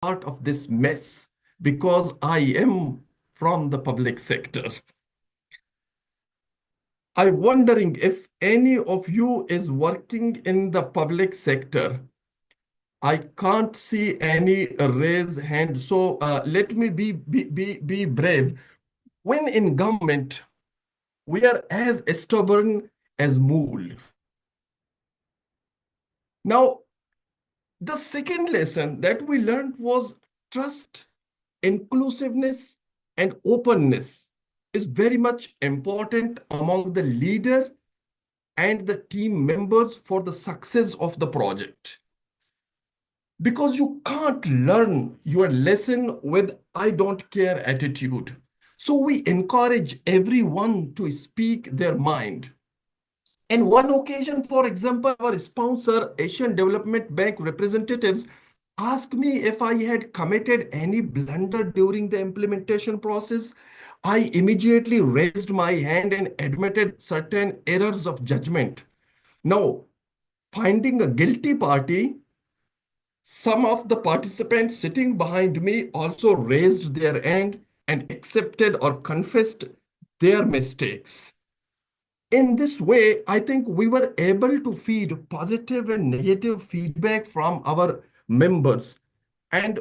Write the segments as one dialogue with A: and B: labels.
A: part of this mess because I am from the public sector. I'm wondering if any of you is working in the public sector. I can't see any raise hand. So let me be brave. When in government, we are as stubborn as mule. Now, the second lesson that we learned was trust, inclusiveness, and openness is very much important among the leader and the team members for the success of the project. Because you can't learn your lesson with I don't care attitude. So we encourage everyone to speak their mind. And one occasion, for example, our sponsor, Asian Development Bank representatives, asked me if I had committed any blunder during the implementation process. I immediately raised my hand and admitted certain errors of judgment. Now, finding a guilty party, some of the participants sitting behind me also raised their hand and accepted or confessed their mistakes. In this way, I think we were able to feed positive and negative feedback from our members and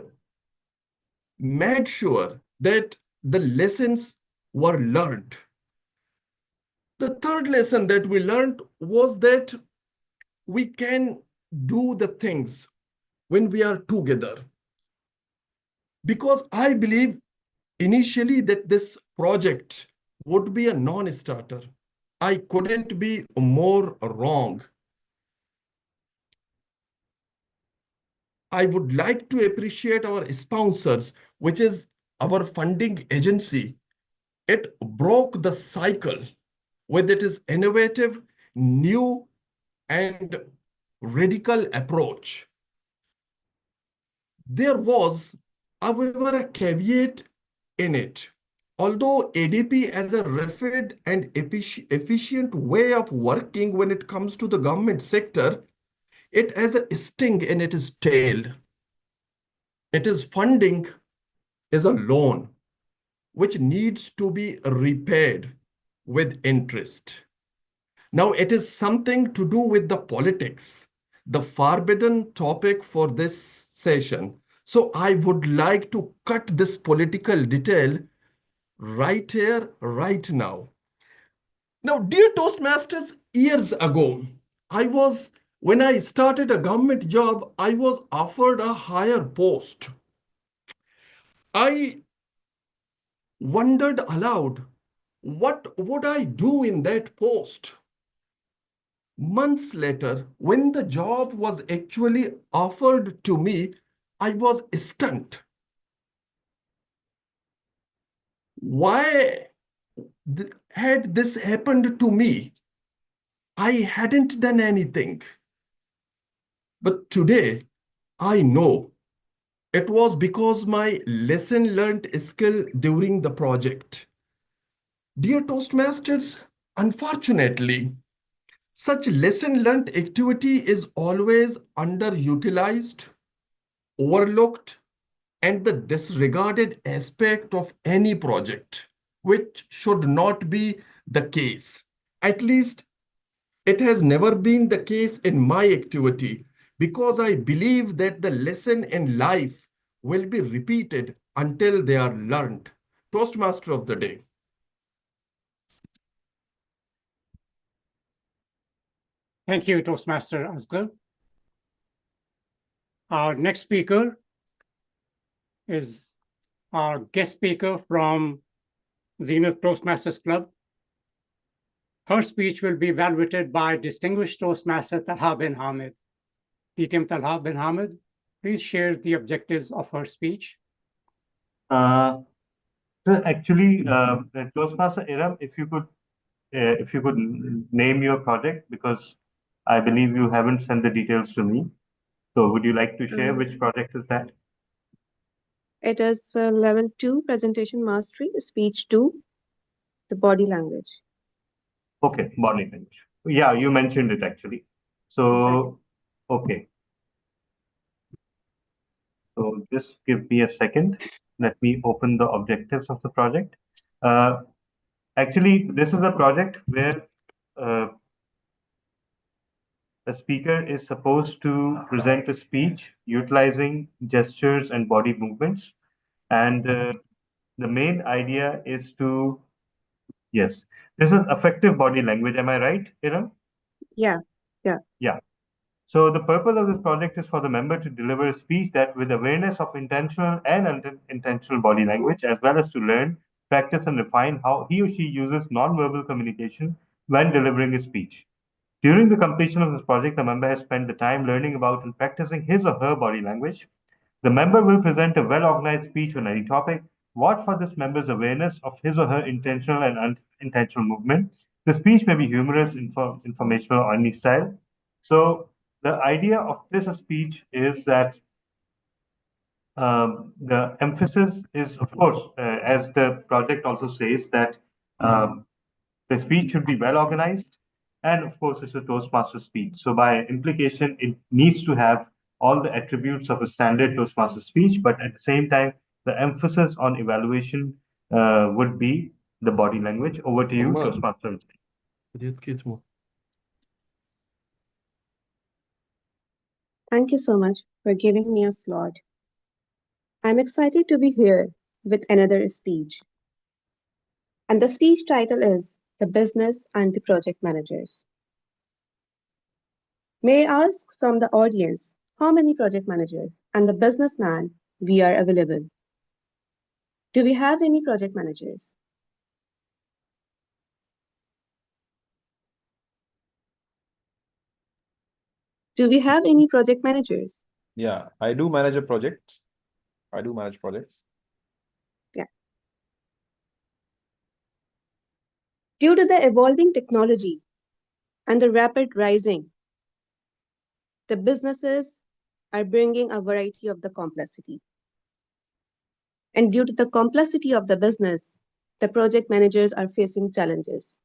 A: made sure that the lessons were learned. The third lesson that we learned was that we can do the things when we are together. Because I believe initially that this project would be a non-starter. I couldn't be more wrong. I would like to appreciate our sponsors, which is our funding agency. It broke the cycle with its innovative, new, and radical approach. There was, however, a caveat in it. Although ADP has a rapid and efficient way of working when it comes to the government sector, it has a sting in its tail. Its funding is a loan which needs to be repaid with interest. Now, it is something to do with the politics, the forbidden topic for this session. So I would like to cut this political detail right here, right now. Now, dear Toastmasters, years ago, when I started a government job, I was offered a higher post. I wondered aloud, what would I do in that post? Months later, when the job was actually offered to me, I was stunned. Why had this happened to me? I hadn't done anything. But today, I know it was because my lesson learned skill during the project. Dear Toastmasters, unfortunately, such lesson learned activity is always underutilized, overlooked, and the disregarded aspect of any project, which should not be the case. At least it has never been the case in my activity because I believe that the lesson in life will be repeated until they are learned. Toastmaster of the day.
B: Thank you, Toastmaster Asghar. Our next speaker is our guest speaker from Zenith Toastmasters Club. Her speech will be evaluated by distinguished Toastmaster Talha bin Hamid. DTM Talha bin Hamid, please share the objectives of her speech.
C: So actually, Toastmaster Iram, if you could name your project, because I believe you haven't sent the details to me. So would you like to share which project is that?
D: It is level 2 presentation mastery, speech 2, the body language.
C: Okay, body language. Yeah, you mentioned it actually. So,
D: Exactly.
C: okay. So just give me a second. Let me open the objectives of the project. Actually, this is a project where the speaker is supposed to present a speech utilizing gestures and body movements. And the main idea is to, yes, this is effective body language. Am I right, Iram?
D: Yeah, yeah.
C: Yeah. So the purpose of this project is for the member to deliver a speech that with awareness of intentional and unintentional body language, as well as to learn, practice, and refine how he or she uses non-verbal communication when delivering a speech. During the completion of this project, the member has spent the time learning about and practicing his or her body language. The member will present a well-organized speech on any topic. Watch for this member's awareness of his or her intentional and unintentional movement. The speech may be humorous, informational, or any style. So the idea of this speech is that the emphasis is, of course, as the project also says, that the speech should be well organized. And of course, it's a Toastmaster speech. So by implication, it needs to have all the attributes of a standard Toastmaster speech, but at the same time, the emphasis on evaluation would be the body language. Over to you,
A: Omar,
C: Toastmaster.
A: بديت كتمه.
D: Thank you so much for giving me a slot. I'm excited to be here with another speech. And the speech title is The Business and the Project Managers. May I ask from the audience how many project managers and the businessman we are available? Do we have any project managers? Do we have any project managers?
E: Yeah, I do manage a project. I do manage projects.
D: Yeah. Due to the evolving technology and the rapid rising, the businesses are bringing a variety of the complexity. And due to the complexity of the business, the project managers are facing challenges.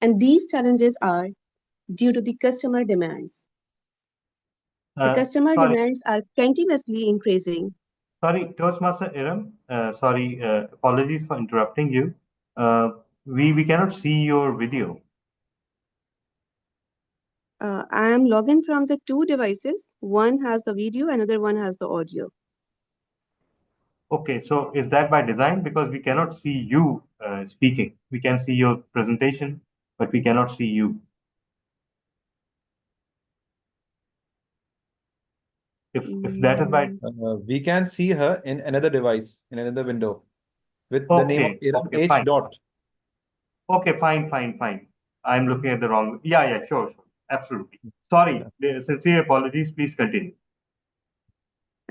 D: And these challenges are due to the customer demands. The customer
C: Sorry,
D: demands are continuously increasing.
C: sorry, Toastmaster Iram. Sorry, apologies for interrupting you. We cannot see your video.
D: I am logging from the two devices. One has the video, another one has the audio.
C: Okay, so is that by design? Because we cannot see you speaking. We can see your presentation, but we cannot see you. If that is by
E: We can see her in another device, in another window, with the name of
C: okay,
E: Iram
C: okay,
E: H.
C: fine.
E: Dot.
C: Okay, fine. I'm looking at the wrong. Yeah, sure. Absolutely. Sorry, sincere apologies. Please continue.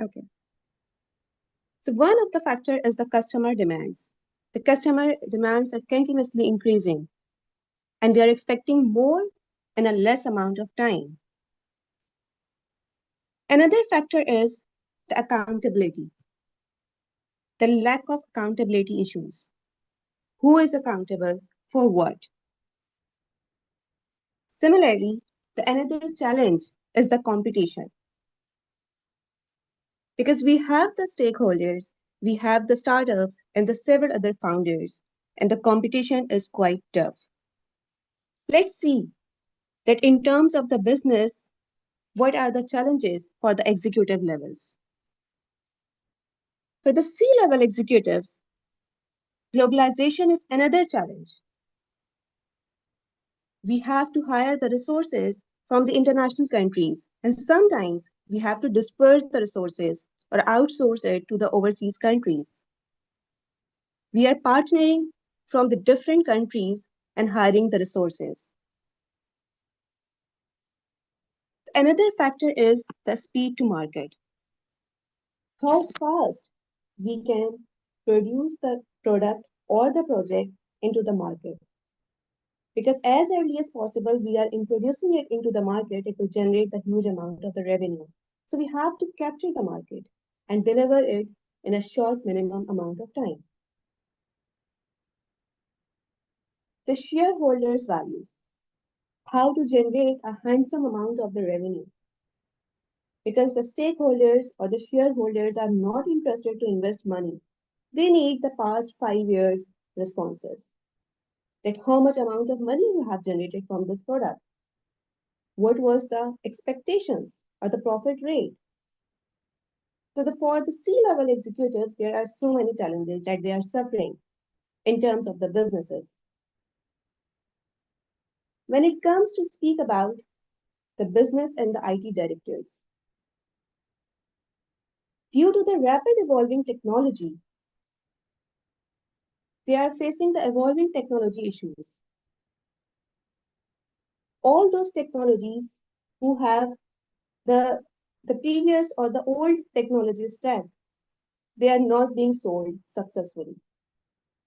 D: Okay. So one of the factor is the customer demands. The customer demands are continuously increasing, and they are expecting more in a less amount of time. Another factor is the accountability, the lack of accountability issues. Who is accountable for what? Similarly, the another challenge is the competition. Because we have the stakeholders, we have the startups and the several other founders, and the competition is quite tough. Let's see that in terms of the business, what are the challenges for the executive levels? For the C-level executives, globalization is another challenge. We have to hire the resources from the international countries, and sometimes we have to disperse the resources or outsource it to the overseas countries. We are partnering from the different countries and hiring the resources. Another factor is the speed to market. How fast we can produce the product or the project into the market. Because as early as possible, we are introducing it into the market, it will generate the huge amount of the revenue. So we have to capture the market and deliver it in a short minimum amount of time. The shareholders' values. How to generate a handsome amount of the revenue. because the stakeholders or the shareholders are not interested to invest money. They need the past 5 years responses. That how much amount of money you have generated from this product. What was the expectations or the profit rate? So for the C-level executives, there are so many challenges that they are suffering in terms of the businesses. When it comes to speak about the business and the IT directors, due to the rapid evolving technology, they are facing the evolving technology issues. All those technologies who have the previous or the old technology stack, they are not being sold successfully.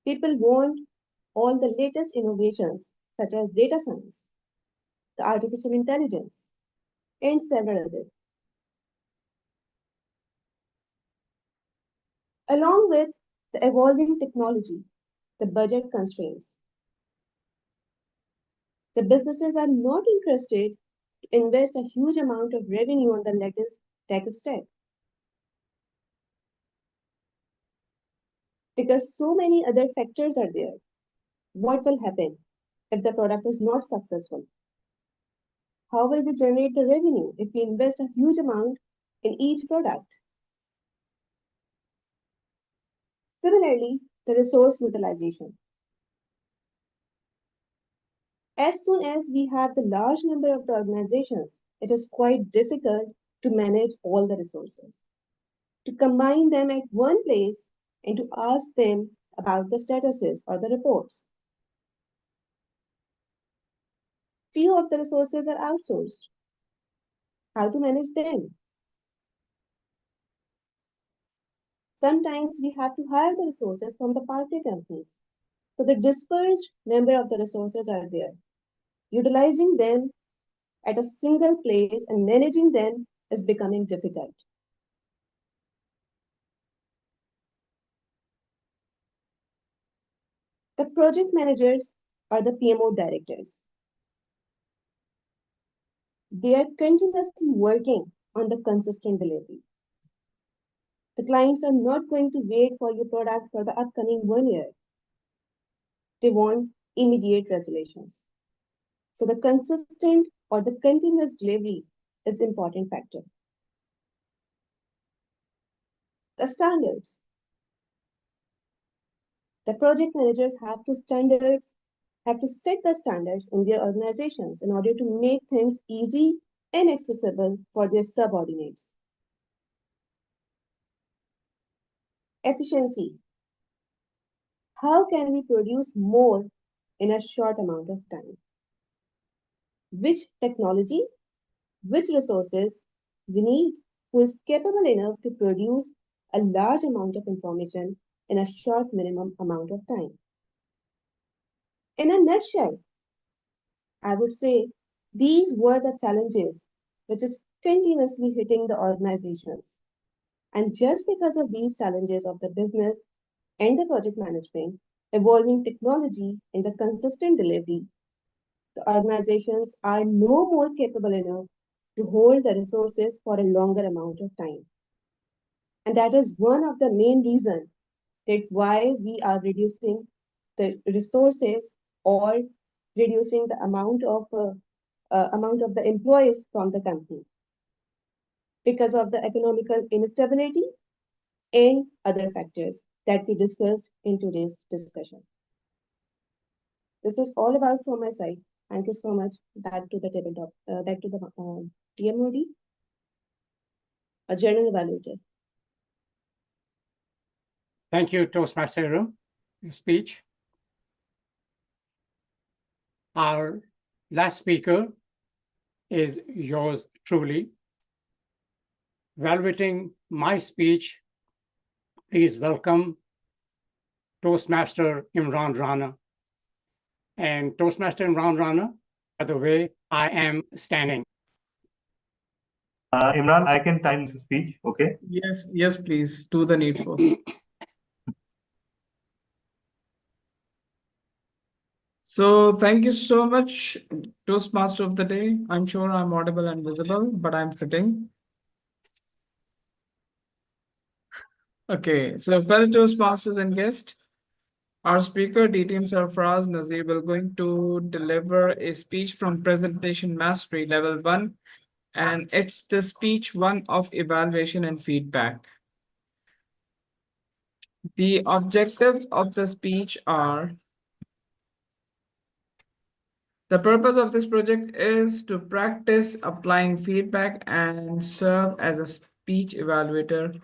D: People want all the latest innovations such as data science, the artificial intelligence, and several others. Along with the evolving technology, the budget constraints, the businesses are not interested to invest a huge amount of revenue on the latest tech stack because so many other factors are there. What will happen if the product is not successful? How will we generate the revenue if we invest a huge amount in each product? Similarly, the resource utilization. As soon as we have the large number of the organizations, it is quite difficult to manage all the resources, to combine them at one place and to ask them about the statuses or the reports. Few of the resources are outsourced. How to manage them? Sometimes we have to hire the resources from the partner companies. So the dispersed number of the resources are there. Utilizing them at a single place and managing them is becoming difficult. The project managers are the PMO directors. They are continuously working on the consistent delivery. The clients are not going to wait for your product for the upcoming 1 year. They want immediate resolutions. So the consistent or the continuous delivery is an important factor. The standards. The project managers have to set the standards in their organizations in order to make things easy and accessible for their subordinates. Efficiency. How can we produce more in a short amount of time? Which technology, which resources we need, who is capable enough to produce a large amount of information in a short minimum amount of time. In a nutshell, I would say these were the challenges which is continuously hitting the organizations. And just because of these challenges of the business and the project management, evolving technology and the consistent delivery, the organizations are no more capable enough to hold the resources for a longer amount of time. And that is one of the main reasons that why we are reducing the resources or reducing the amount of the employees from the company because of the economical instability and other factors that we discussed in today's discussion. This is all about from my side. Thank you so much. Back to the tabletop, back to the TMOD, a journal evaluator.
B: Thank you, Toastmaster Iram, your speech. Our last speaker is yours truly. Evaluating my speech, please welcome Toastmaster Imran Rana. And Toastmaster Imran Rana, by the way, I am standing.
C: Imran, I can time the speech, okay?
F: Yes, please. Do the needful. So thank you so much, Toastmaster of the day. I'm sure I'm audible and visible, but I'm sitting. Okay, so fellow Toastmasters and guests, our speaker, DTM Sarfaraz Nazir, will going to deliver a speech from Presentation Mastery Level 1, and it's the speech 1 of evaluation and feedback. The objectives of the speech are: the purpose of this project is to practice applying feedback and serve as a speech evaluator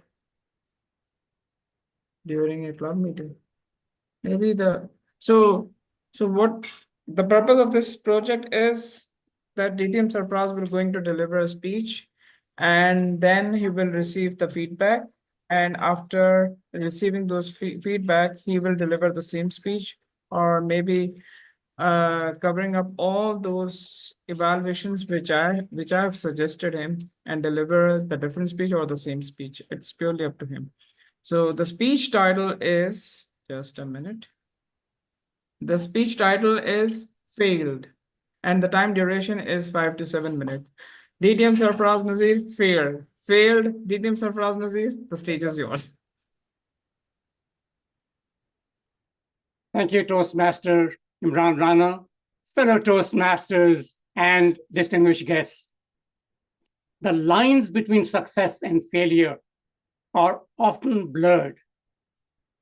F: during a club meeting. Maybe so what the purpose of this project is that DTM Sarfraz will going to deliver a speech, and then he will receive the feedback, and after receiving those feedback, he will deliver the same speech, or maybe covering up all those evaluations which I have suggested him, and deliver the different speech or the same speech. It's purely up to him. So the speech title is, just a minute. The speech title is Failed, and the time duration is 5 to 7 minutes. DTM Sarfraz Nazir, failed. Failed, DTM Sarfraz Nazir, the stage is yours.
B: Thank you, Toastmaster Imran Rana, fellow Toastmasters, and distinguished guests. The lines between success and failure are often blurred.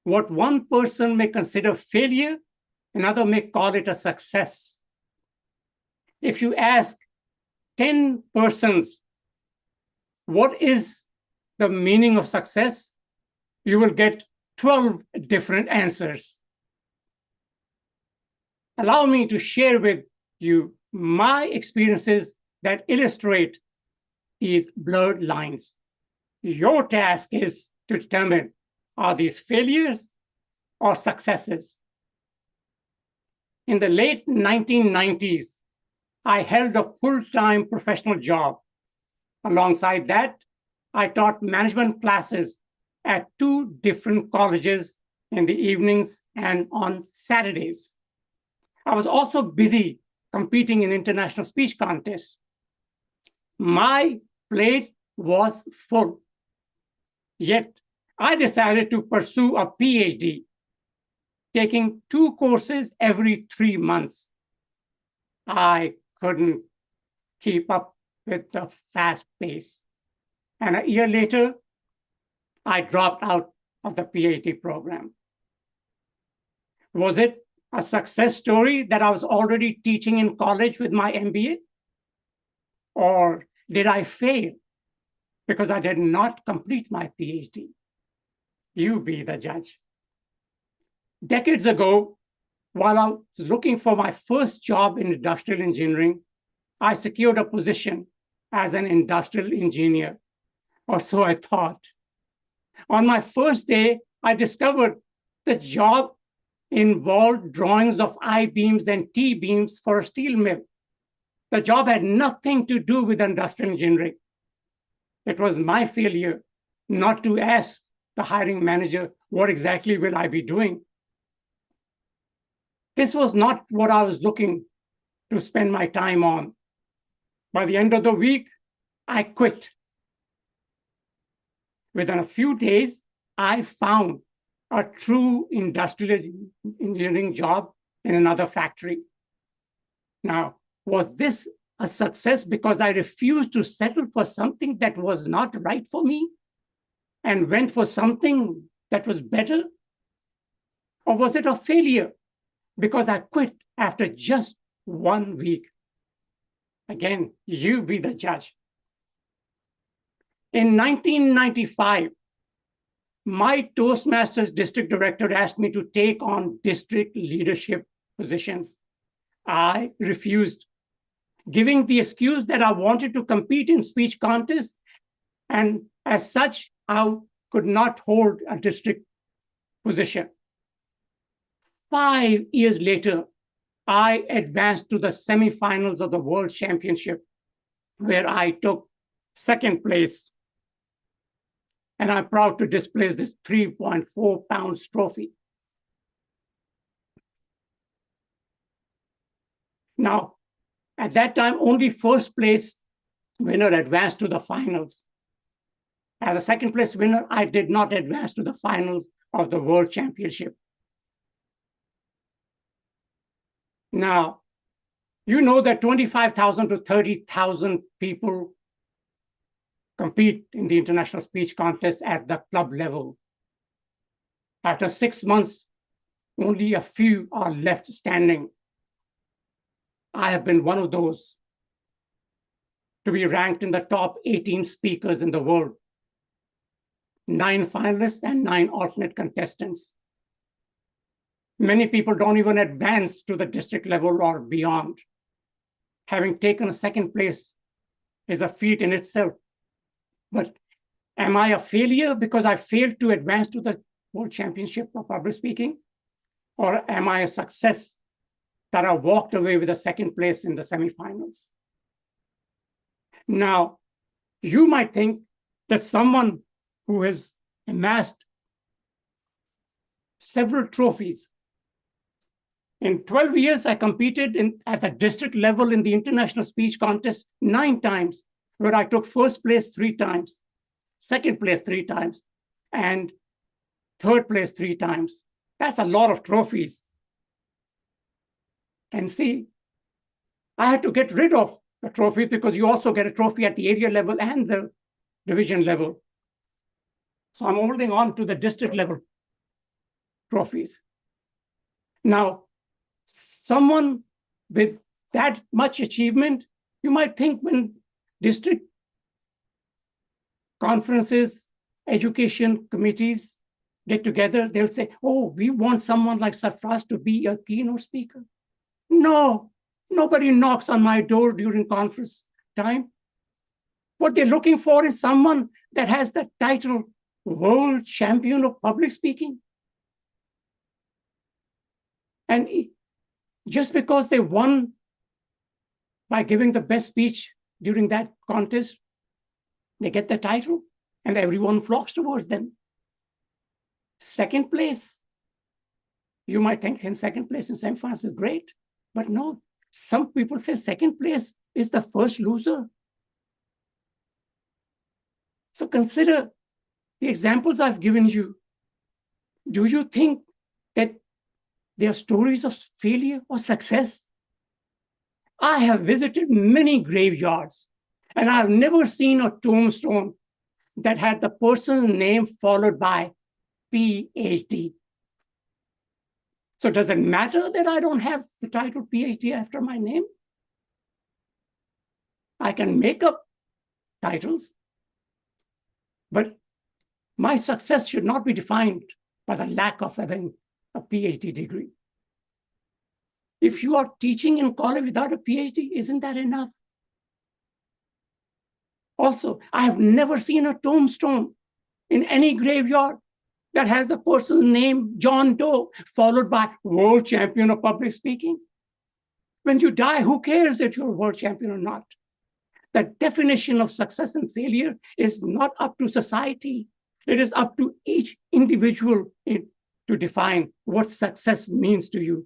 B: What one person may consider failure, another may call it a success. If you ask 10 persons, what is the meaning of success? You will get 12 different answers. Allow me to share with you my experiences that illustrate these blurred lines. Your task is to determine, are these failures or successes? In the late 1990s, I held a full-time professional job. Alongside that, I taught management classes at 2 different colleges in the evenings and on Saturdays. I was also busy competing in international speech contests. My plate was full. Yet, I decided to pursue a PhD, taking 2 courses every 3 months. I couldn't keep up with the fast pace. And a year later, I dropped out of the PhD program. Was it a success story that I was already teaching in college with my MBA? Or did I fail because I did not complete my PhD? You be the judge. Decades ago, while I was looking for my first job in industrial engineering, I secured a position as an industrial engineer, or so I thought. On my first day, I discovered the job involved drawings of I-beams and T-beams for a steel mill. The job had nothing to do with industrial engineering. It was my failure not to ask the hiring manager, what exactly will I be doing? This was not what I was looking to spend my time on. By the end of the week, I quit. Within a few days, I found a true industrial engineering job in another factory. Now, was this a success because I refused to settle for something that was not right for me and went for something that was better? Or was it a failure because I quit after just 1 week? Again, you be the judge. In 1995, my Toastmasters district director asked me to take on district leadership positions. I refused, giving the excuse that I wanted to compete in speech contests, and as such, I could not hold a district position. 5 years later, I advanced to the semifinals of the World Championship, where I took 2nd place. And I'm proud to display this 3.4 pounds trophy. Now, at that time, only 1st place winner advanced to the finals. As a second place winner, I did not advance to the finals of the World Championship. Now, you know that 25,000 to 30,000 people compete in the international speech contest at the club level. After 6 months, only a few are left standing. I have been one of those to be ranked in the top 18 speakers in the world, 9 finalists and 9 alternate contestants. Many people don't even advance to the district level or beyond. Having taken a second place is a feat in itself. But am I a failure because I failed to advance to the World Championship of Public Speaking? Or am I a success that I walked away with a second place in the semifinals? Now, you might think that someone who has amassed several trophies. In 12 years, I competed at the district level in the international speech contest 9 times, where I took first place 3 times, second place 3 times, and third place 3 times. That's a lot of trophies. And see, I had to get rid of the trophy because you also get a trophy at the area level and the division level. So I'm holding on to the district level trophies. Now, someone with that much achievement, you might think when district conferences, education committees get together, they'll say, oh, we want someone like Sarfraz to be a keynote speaker. No, nobody knocks on my door during conference time. What they're looking for is someone that has the title World Champion of Public Speaking. And just because they won by giving the best speech during that contest, they get the title and everyone flocks towards them. Second place, you might think in second place in semifinals is great, but no, some people say second place is the first loser. So consider the examples I've given you. Do you think that they are stories of failure or success? I have visited many graveyards, and I've never seen a tombstone that had the person's name followed by PhD. So does it matter that I don't have the title PhD after my name? I can make up titles, but my success should not be defined by the lack of having a PhD degree. If you are teaching in college without a PhD, isn't that enough? Also, I have never seen a tombstone in any graveyard that has the person's name, John Doe, followed by World Champion of Public Speaking. When you die, who cares that you're a world champion or not? The definition of success and failure is not up to society. It is up to each individual to define what success means to you.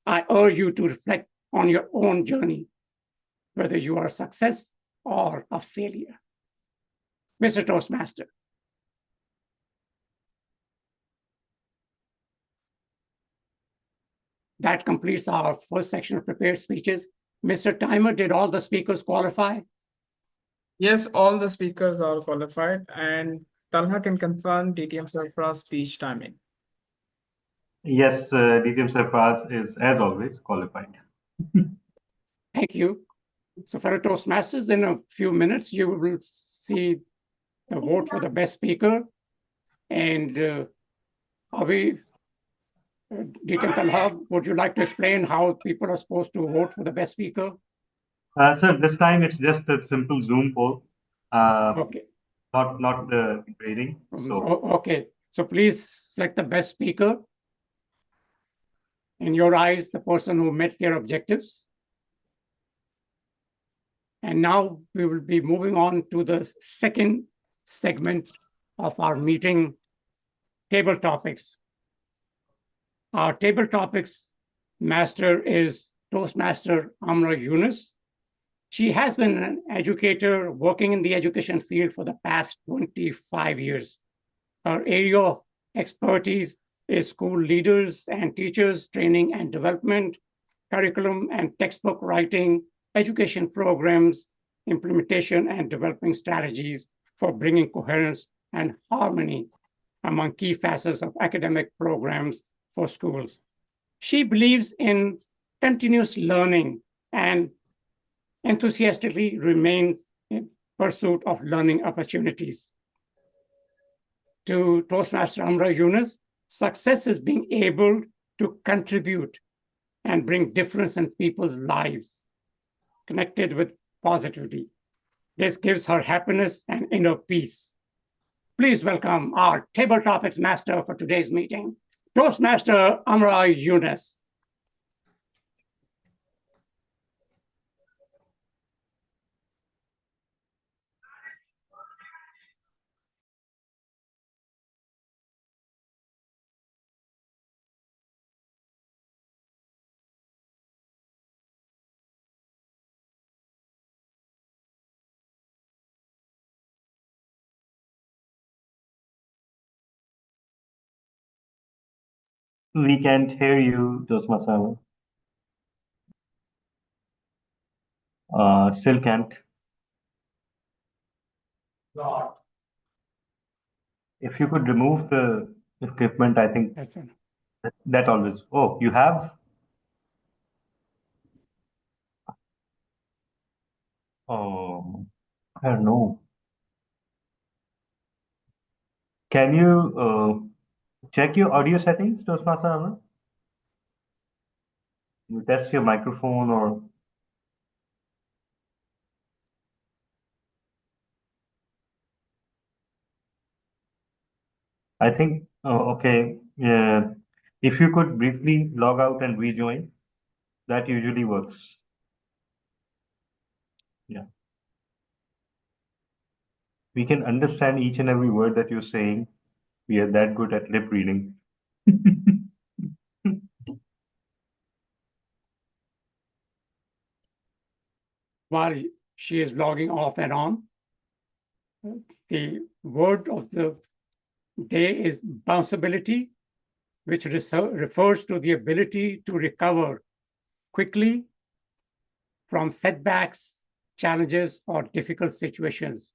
B: I urge you to reflect on your own journey, whether you are a success or a failure. Mr. Toastmaster. That completes our first section of prepared speeches. Mr. Timer, did all the speakers qualify?
F: Yes, all the speakers are qualified, and Talha can confirm DTM Sarfraz speech timing.
C: Yes, DTM Sarfraz is, as always, qualified.
B: Thank you. So for the Toastmasters, in a few minutes, you will see the vote for the best speaker. And DTM Talha, would you like to explain how people are supposed to vote for the best speaker?
C: Sir, this time it's just a simple Zoom poll.
B: Okay.
C: Not the grading. So
B: Okay. So please select the best speaker. In your eyes, the person who met their objectives. And now we will be moving on to the second segment of our meeting, table topics. Our table topics master is Toastmaster Amra Yunus. She has been an educator working in the education field for the past 25 years. Her area of expertise is school leaders and teachers, training and development, curriculum and textbook writing, education programs, implementation and developing strategies for bringing coherence and harmony among key facets of academic programs for schools. She believes in continuous learning and enthusiastically remains in pursuit of learning opportunities. To Toastmaster Amra Yunus, success is being able to contribute and bring difference in people's lives, connected with positivity. This gives her happiness and inner peace. Please welcome our table topics master for today's meeting, Toastmaster Amra Yunus.
C: We can't hear you, Toastmaster. Still can't. If you could remove the equipment, I think
B: That's it.
C: that always. Oh, you have? Oh, I don't know. Can you check your audio settings, Toastmaster Amar? You test your microphone or I think, oh, okay. Yeah. If you could briefly log out and rejoin, that usually works. Yeah. We can understand each and every word that you're saying. We are that good at lip reading.
B: While she is logging off and on, the word of the day is bounceability, which refers to the ability to recover quickly from setbacks, challenges, or difficult situations.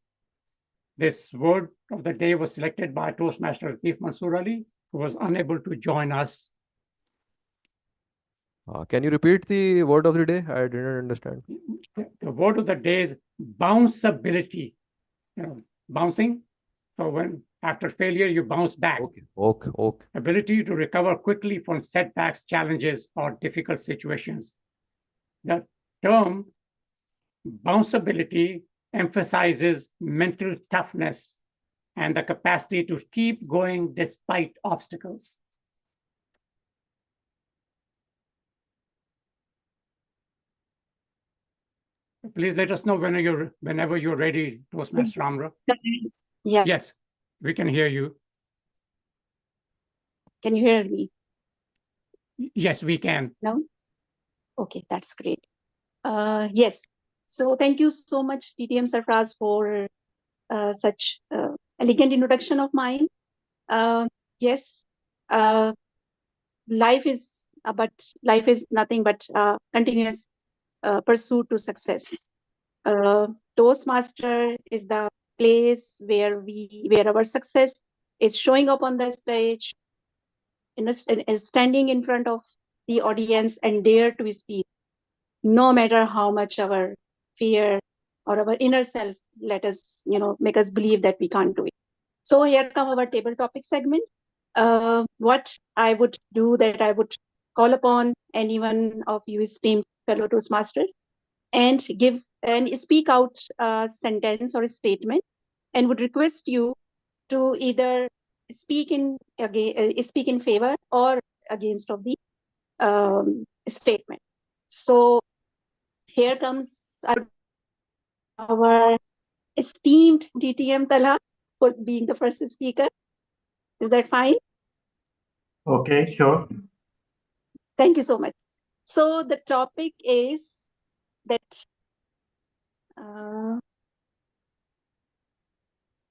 B: This word of the day was selected by Toastmaster Latif Mansoor Ali, who was unable to join us.
G: Can you repeat the word of the day? I didn't understand.
B: The word of the day is bounceability. Bouncing. So when after failure, you bounce back.
G: Okay.
B: Ability to recover quickly from setbacks, challenges, or difficult situations. The term bounceability emphasizes mental toughness and the capacity to keep going despite obstacles. Please let us know whenever you're ready, Toastmaster Amra.
D: Yeah.
B: Yes, we can hear you.
D: Can you hear me
B: Yes, we can.
D: now? Okay, that's great. Yes. So thank you so much, TTM Sarfraz, for such elegant introduction of mine. Yes, life is nothing but continuous pursuit to success. Toastmaster is the place where our success is showing up on the stage, standing in front of the audience and dare to speak, no matter how much our fear or our inner self let us, make us believe that we can't do it. So here come our table topic segment. What I would do that I would call upon any one of you esteemed fellow Toastmasters and speak out a sentence or a statement, and would request you to either speak in favor or against of the statement. So here comes our esteemed DTM Tala for being the first speaker. Is that fine?
C: Okay, sure.
D: Thank you so much. So the topic is that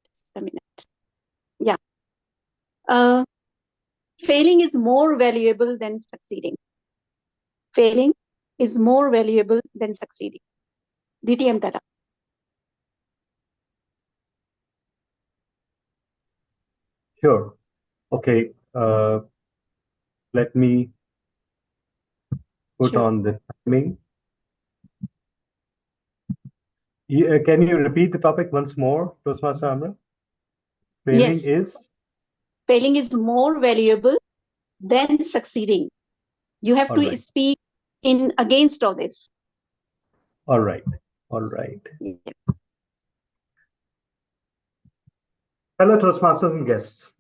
D: Just a minute. Yeah. Failing is more valuable than succeeding. Failing is more valuable than succeeding. DTM Tata.
C: Sure. Okay. Let me put
D: Sure.
C: on the timing. Can you repeat the topic once more, Toastmaster Amra? Failing
D: Yes.
C: is?
D: Failing is more valuable than succeeding. You have
C: All
D: to
C: right.
D: speak in against all this.
C: All right. All right.
D: Yeah.
C: Fellow Toastmasters and guests,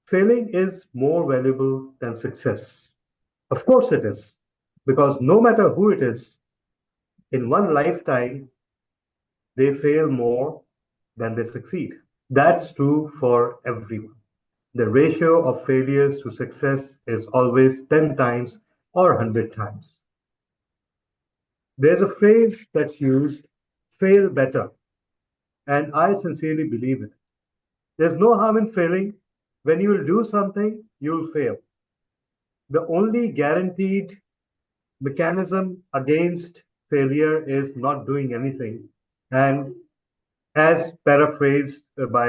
C: failing is more valuable than success. Of course it is, because no matter who it is, in one lifetime, they fail more than they succeed. That's true for everyone. The ratio of failures to success is always 10 times or 100 times. There's a phrase that's used, fail better, and I sincerely believe it. There's no harm in failing. When you will do something, you'll fail. The only guaranteed mechanism against failure is not doing anything. And as paraphrased by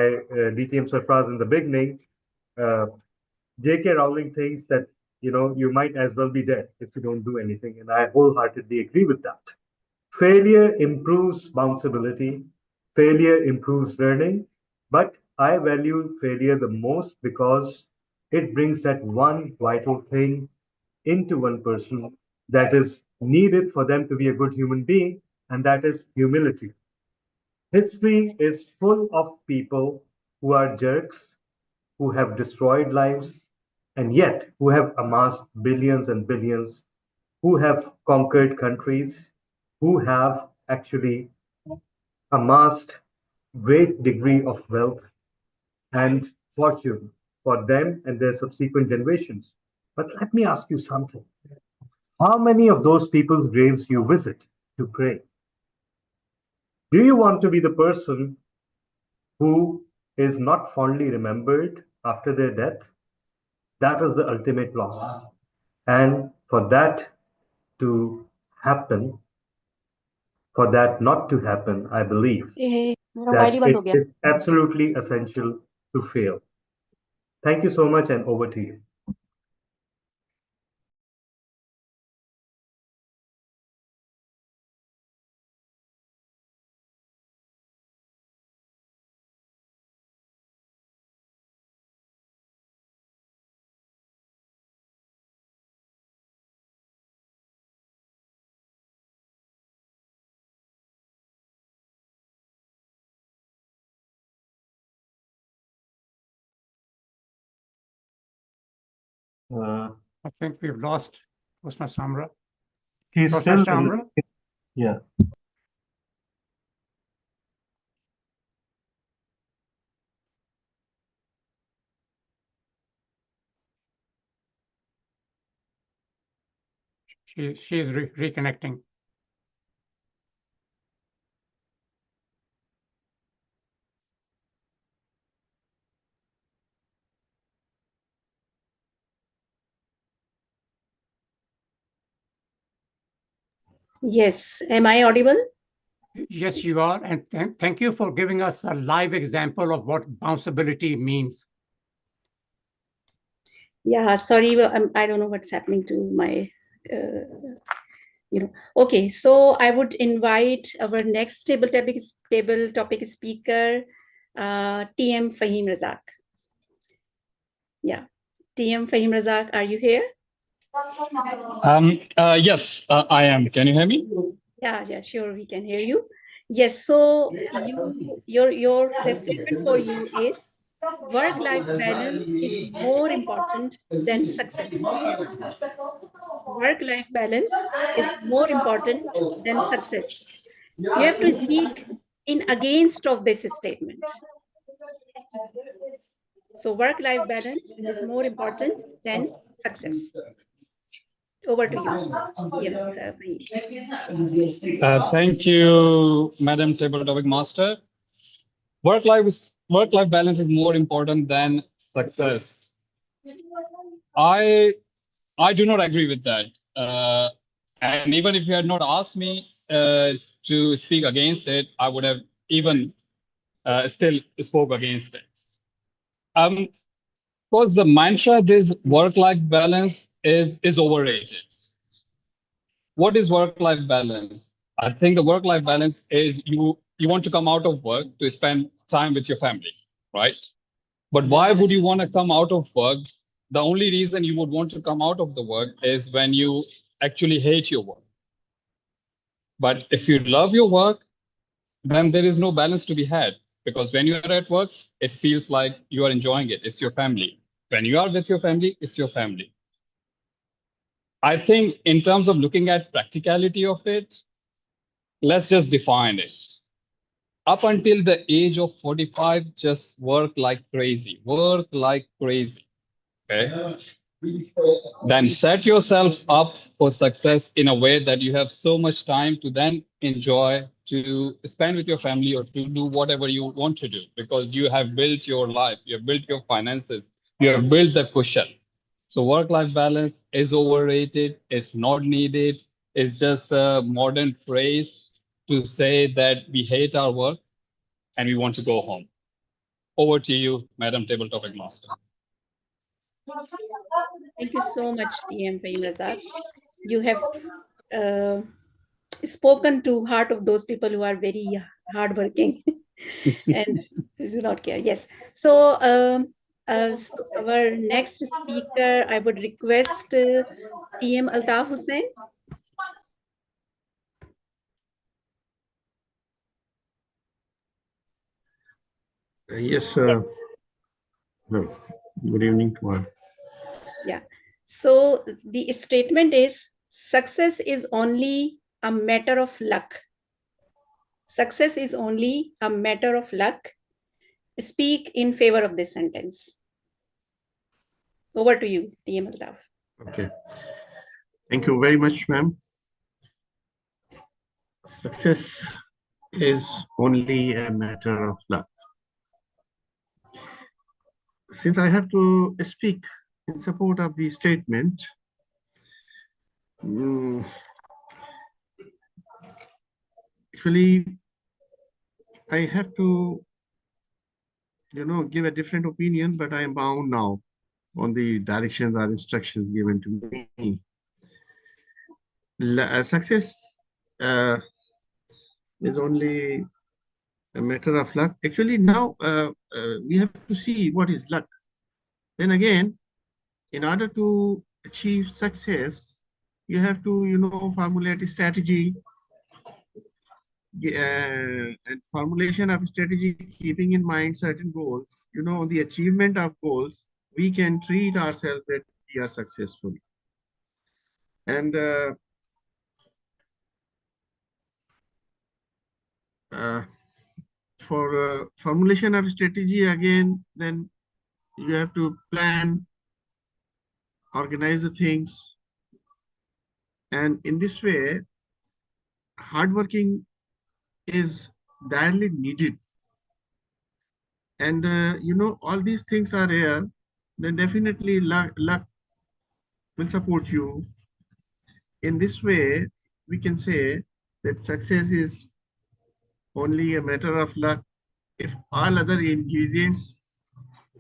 C: DTM Sarfraz in the beginning, uh, J.K. Rowling thinks that you might as well be dead if you don't do anything, and I wholeheartedly agree with that. Failure improves bounceability, failure improves learning, but I value failure the most because it brings that one vital thing into one person that is needed for them to be a good human being, and that is humility. History is full of people who are jerks, who have destroyed lives, and yet who have amassed billions and billions, who have conquered countries, who have actually amassed great degree of wealth and fortune for them and their subsequent generations. But let me ask you something. How many of those people's graves you visit to pray? Do you want to be the person who is not fondly remembered after their death? That is the ultimate loss. And for that to happen, for that not to happen, I believe
D: मेरा mobile
C: that
D: ही बंद
C: it
D: हो गया.
C: is absolutely essential to fail. Thank you so much, and over to you.
B: I think we've lost Toastmaster Amra.
C: He's still
B: Toastmaster
C: in.
B: Amra?
C: Yeah.
B: She's reconnecting.
H: Yes. Am I audible?
B: Yes, you are. And thank you for giving us a live example of what bounceability means.
H: Yeah, sorry, I don't know what's happening to my, Okay, so I would invite our next table topic speaker, TM Fahim Razak. Yeah, TM Fahim Razak, are you here?
I: Yes, I am. Can you hear me?
H: Yeah, sure, we can hear you. Yes, so your the statement for you is work-life balance is more important than success. Work-life balance is more important than success. You have to speak in against of this statement. So work-life balance is more important than success. Over to you.
I: Thank you, Madam Table Topic Master. Work-life balance is more important than success. I do not agree with that. And even if you had not asked me to speak against it, I would have even still spoke against it. Because the mantra this work-life balance is overrated. What is work-life balance? I think the work-life balance is you want to come out of work to spend time with your family, right? But why would you want to come out of work? The only reason you would want to come out of the work is when you actually hate your work. But if you love your work, then there is no balance to be had, because when you are at work, it feels like you are enjoying it. It's your family. When you are with your family, it's your family. I think in terms of looking at practicality of it, let's just define it. Up until the age of 45, just work like crazy. Work like crazy. Okay. Then set yourself up for success in a way that you have so much time to then enjoy, to spend with your family, or to do whatever you want to do, because you have built your life, you have built your finances, you have built the cushion. So work-life balance is overrated, it's not needed, it's just a modern phrase to say that we hate our work and we want to go home. Over to you, Madam Table Topic Master.
H: Thank you so much, TM Fahim Razak. You have spoken to heart of those people who are very hardworking and do not care. Yes. So, so our next speaker, I would request TM Altaf Hussain.
J: Yes. No. Good evening to all.
H: Yeah. So the statement is, success is only a matter of luck. Success is only a matter of luck. Speak in favor of this sentence. Over to you, TM Altaf.
J: Okay. Thank you very much, ma'am. Success is only a matter of luck. Since I have to speak in support of the statement, actually, I have to, give a different opinion, but I am bound now on the directions or instructions given to me. Success is only a matter of luck. Actually, now we have to see what is luck. Then again, in order to achieve success, you have to, formulate a strategy. And formulation of strategy, keeping in mind certain goals, the achievement of goals, we can treat ourselves that we are successful. And for formulation of strategy, again, then you have to plan, organize the things. And in this way, hardworking is direly needed. And, all these things are rare, then definitely luck will support you. In this way, we can say that success is only a matter of luck if all other ingredients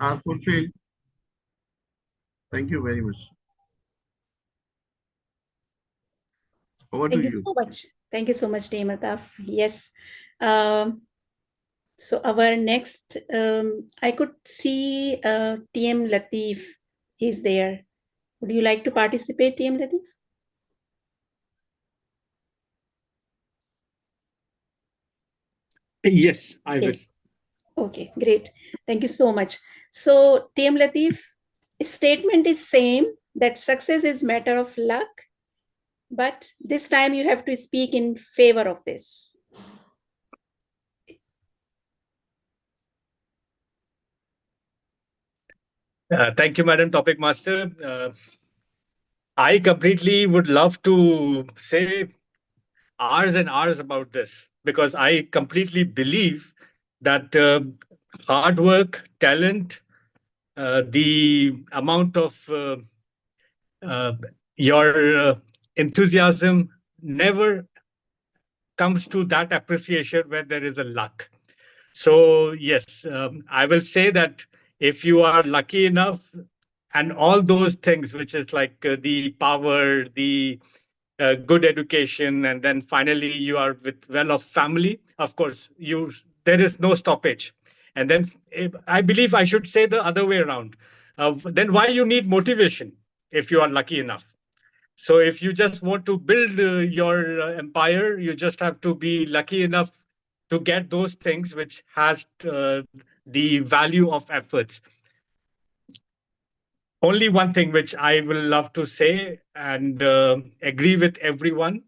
J: are fulfilled. Thank you very much. Over to
H: Thank you
J: you.
H: so much. Thank you so much, TM Altaf. Yes. So our next, I could see TM Latif. He's there. Would you like to participate, TM Latif?
K: Yes, I will.
H: Okay, great. Thank you so much. So, TM Latif, statement is same that success is matter of luck, but this time you have to speak in favor of this.
K: Thank you, Madam Topic Master. I completely would love to say hours and hours about this because I completely believe that hard work, talent, the amount of uh, your enthusiasm never comes to that appreciation when there is a luck. So, yes, I will say that if you are lucky enough, and all those things, which is like the power, the good education, and then finally you are with well-off family, of course, there is no stoppage. And then I believe I should say the other way around. Then why you need motivation if you are lucky enough? So if you just want to build your empire, you just have to be lucky enough to get those things which has the value of efforts. Only one thing which I will love to say and agree with everyone.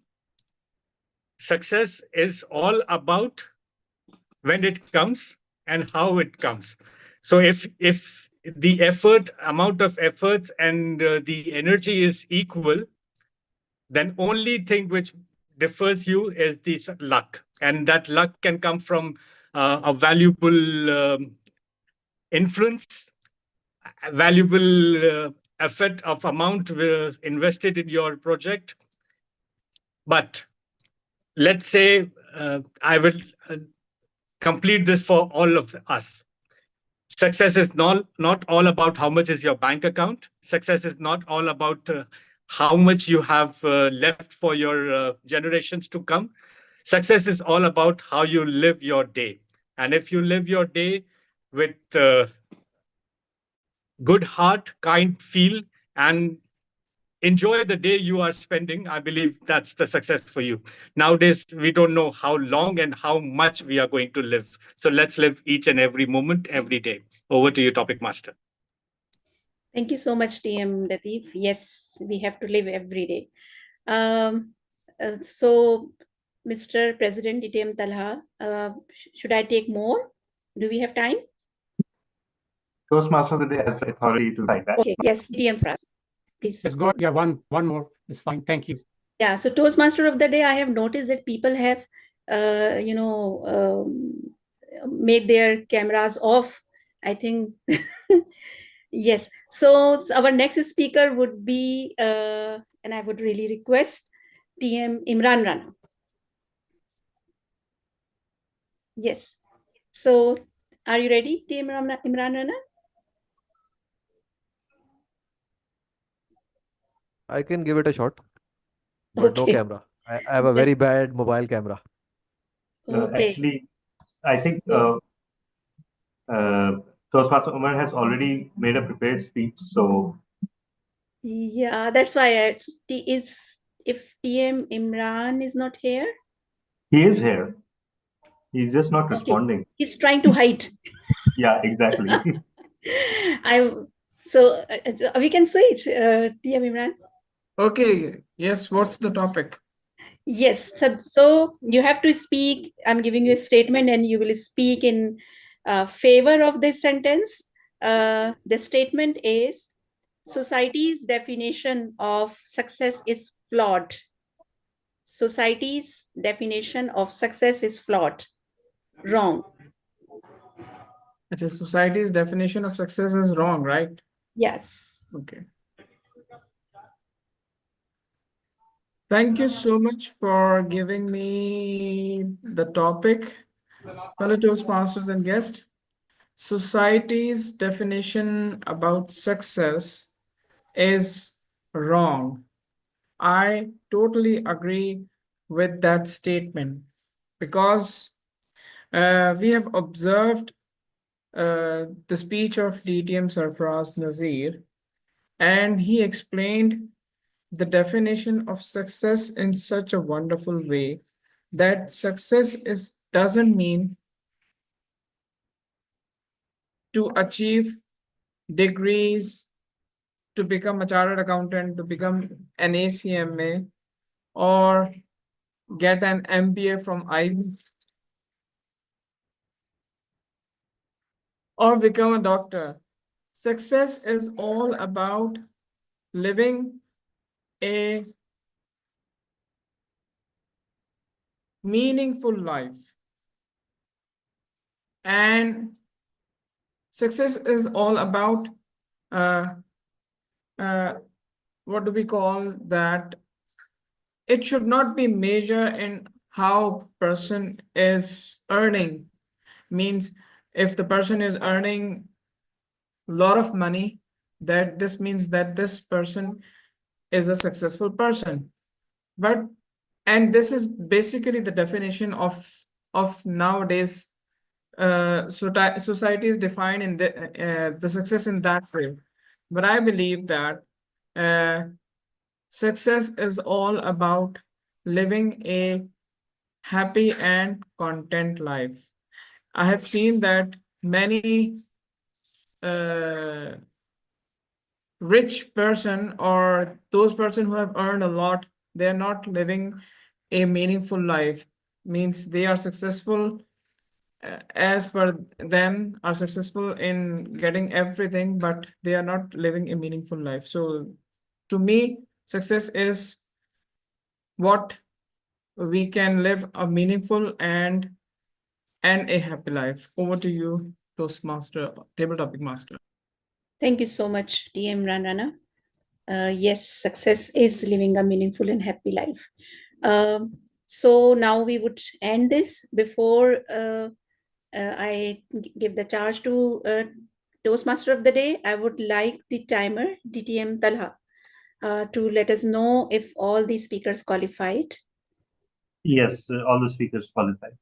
K: Success is all about when it comes and how it comes. So if the amount of efforts and the energy is equal, then only thing which differs you is the luck, and that luck can come from a valuable influence, a valuable effort of amount invested in your project. But let's say I will uh, complete this for all of us. Success is not all about how much is your bank account. Success is not all about how much you have left for your generations to come. Success is all about how you live your day. And if you live your day with good heart, kind feel, and enjoy the day you are spending, I believe that's the success for you. Nowadays, we don't know how long and how much we are going to live. So let's live each and every moment, every day. Over to you, Topic Master.
H: Thank you so much, TM Latif. Yes, we have to live every day. So, Mr. President DTM Talha, should I take more? Do we have time?
C: Toastmaster of the day has the authority to decide that.
H: Okay, yes, DTM for us, please.
B: Yes, go. Yeah, one more is fine. Thank you.
H: Yeah, so Toastmaster of the day, I have noticed that people have, made their cameras off. I think, yes. So our next speaker would be, and I would really request TM Imran Rana. Yes. So are you ready, TM Imran Rana?
G: I can give it a shot, but no
H: Okay.
G: camera. I have a very bad mobile camera.
H: Okay.
C: Actually, I think
H: So-
C: Toastmaster Umar has already made a prepared speech, so
H: Yeah, that's why if TM Imran is not here,
C: he is here. He's just not
H: okay,
C: responding.
H: he's trying to hide.
C: Yeah, exactly.
H: We can switch, TM Imran.
F: Okay, yes, what's the topic?
H: Yes, so you have to speak. I'm giving you a statement, and you will speak in favor of this sentence. The statement is: society's definition of success is flawed. Society's definition of success is flawed. Wrong.
F: It is society's definition of success is wrong, right?
H: Yes.
F: Okay. Thank you so much for giving me the topic. Fellow Toastmasters and guests, society's definition about success is wrong. I totally agree with that statement because we have observed the speech of DTM Sarfraz Nazir, and he explained the definition of success in such a wonderful way that success doesn't mean to achieve degrees, to become a chartered accountant, to become an ACMA, or get an MBA from IB, or become a doctor. Success is all about living a meaningful life. And success is all about uh, what do we call that? It should not be measured in how person is earning. Means if the person is earning a lot of money, that this means that this person is a successful person. But and this is basically the definition of nowadays society is defined in the success in that way. But I believe that success is all about living a happy and content life. I have seen that many rich person or those person who have earned a lot, they are not living a meaningful life. Means they are successful as per them, are successful in getting everything, but they are not living a meaningful life. So to me, success is what we can live a meaningful and a happy life. Over to you, Toastmaster, table topic master.
H: Thank you so much, DM Ranrana. Yes, success is living a meaningful and happy life. So now we would end this. Before I give the charge to Toastmaster of the day, I would like the timer, DTM Talha, to let us know if all the speakers qualified.
C: Yes, all the speakers qualified.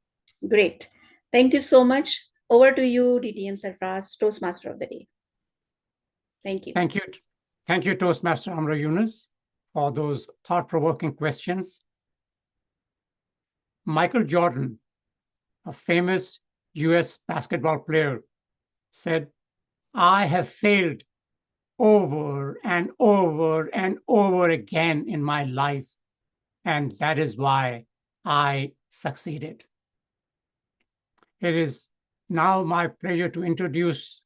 H: Great. Thank you so much. Over to you, DTM Sarfraz, Toastmaster of the day. Thank you.
B: Thank you. Thank you, Toastmaster Amra Yunus, for those thought-provoking questions. Michael Jordan, a famous US basketball player, said, "I have failed over and over and over again in my life, and that is why I succeeded." It is now my pleasure to introduce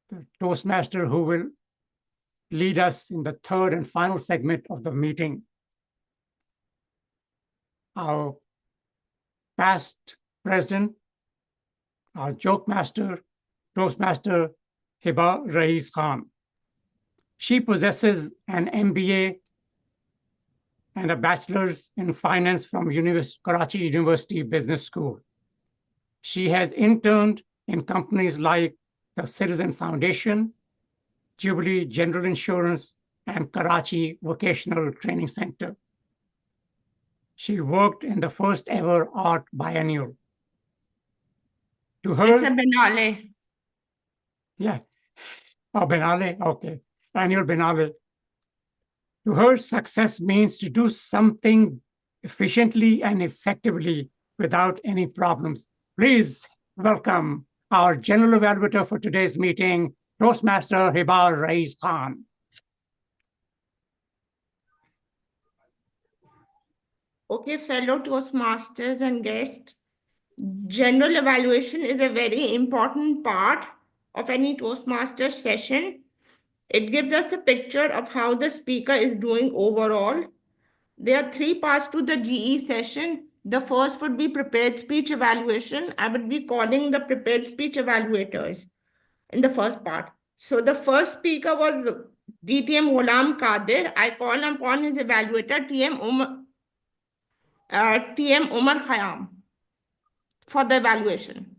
B: the Toastmaster who will lead us in the third and final segment of the meeting. Our past president, our joke master, Toastmaster Hiba Rais Khan. She possesses an MBA and a bachelor's in finance from Karachi University Business School. She has interned in companies like the Citizen Foundation, Jubilee General Insurance, and Karachi Vocational Training Center. She worked in the first ever art biennial. To her,
L: It's a Biennale.
B: Yeah. Oh, Biennale? Okay. Annual Biennale. To her, success means to do something efficiently and effectively without any problems. Please welcome our general evaluator for today's meeting, Toastmaster Hiba Rais Khan.
L: Okay, fellow Toastmasters and guests, general evaluation is a very important part of any Toastmasters session. It gives us a picture of how the speaker is doing overall. There are 3 parts to the GE session. The first would be prepared speech evaluation. I would be calling the prepared speech evaluators in the first part. So the first speaker was DTM Ghulam Qadir. I call upon his evaluator, TM Umar Khayyam, for the evaluation.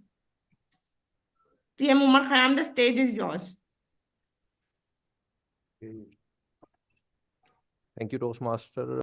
L: TM Umar Khayyam, the stage is yours.
G: Thank you, Toastmaster.